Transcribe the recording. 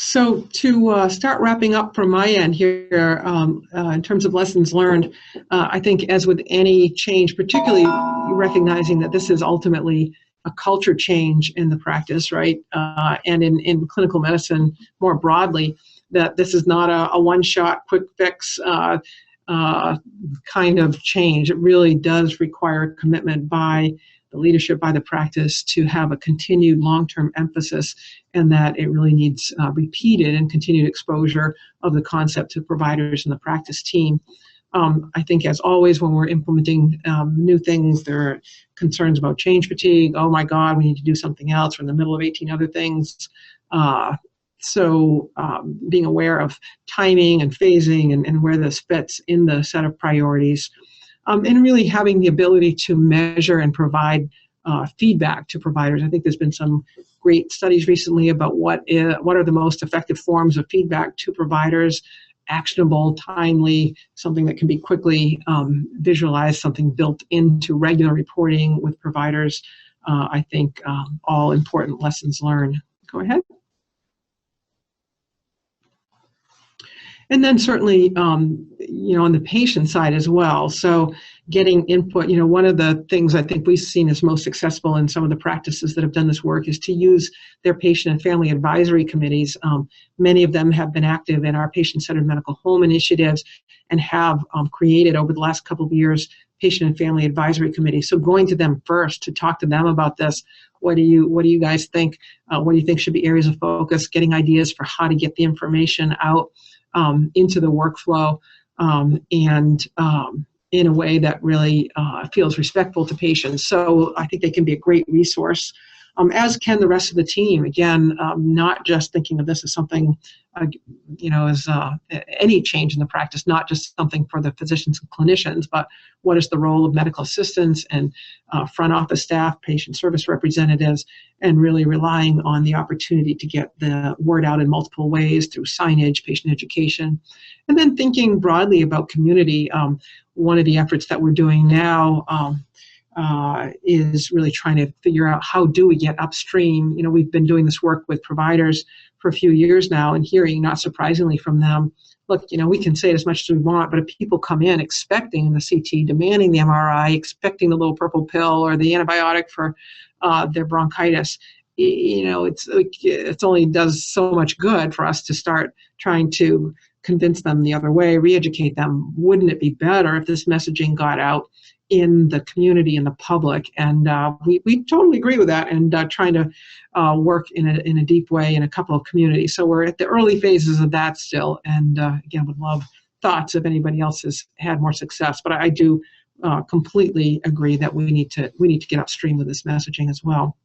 So to start wrapping up from my end here, in terms of lessons learned, I think as with any change, particularly recognizing that this is ultimately a culture change in the practice, right? And in clinical medicine more broadly, that this is not a one-shot, quick fix kind of change. It really does require commitment by the leadership, by the practice, to have a continued long-term emphasis, and that it really needs repeated and continued exposure of the concept to providers and the practice team. I think, as always, when we're implementing new things, there are concerns about change fatigue. Oh my God, we need to do something else. We're in the middle of 18 other things. So being aware of timing and phasing and where this fits in the set of priorities, and really having the ability to measure and provide feedback to providers. I think there's been some great studies recently about what are the most effective forms of feedback to providers: actionable, timely, something that can be quickly visualized, something built into regular reporting with providers. I think all important lessons learned. Go ahead. And then certainly, on the patient side as well. So getting input, one of the things I think we've seen as most successful in some of the practices that have done this work is to use their patient and family advisory committees. Many of them have been active in our patient-centered medical home initiatives and have created over the last couple of years patient and family advisory committees. So going to them first to talk to them about this. What do you guys think? What do you think should be areas of focus? Getting ideas for how to get the information out into the workflow, and in a way that really feels respectful to patients. So I think they can be a great resource, as can the rest of the team. Again, not just thinking of this as something, as any change in the practice, not just something for the physicians and clinicians, but what is the role of medical assistants and front office staff, patient service representatives, and really relying on the opportunity to get the word out in multiple ways through signage, patient education, and then thinking broadly about community. One of the efforts that we're doing now is really trying to figure out how do we get upstream. We've been doing this work with providers for a few years now and hearing, not surprisingly from them, look, we can say it as much as we want, but if people come in expecting the CT, demanding the MRI, expecting the little purple pill or the antibiotic for their bronchitis, it's only does so much good for us to start trying to convince them the other way, re-educate them. Wouldn't it be better if this messaging got out in the community and the public? And we totally agree with that, and trying to work in a deep way in a couple of communities. So we're at the early phases of that still, and again, would love thoughts if anybody else has had more success. But I do completely agree that we need to get upstream with this messaging as well.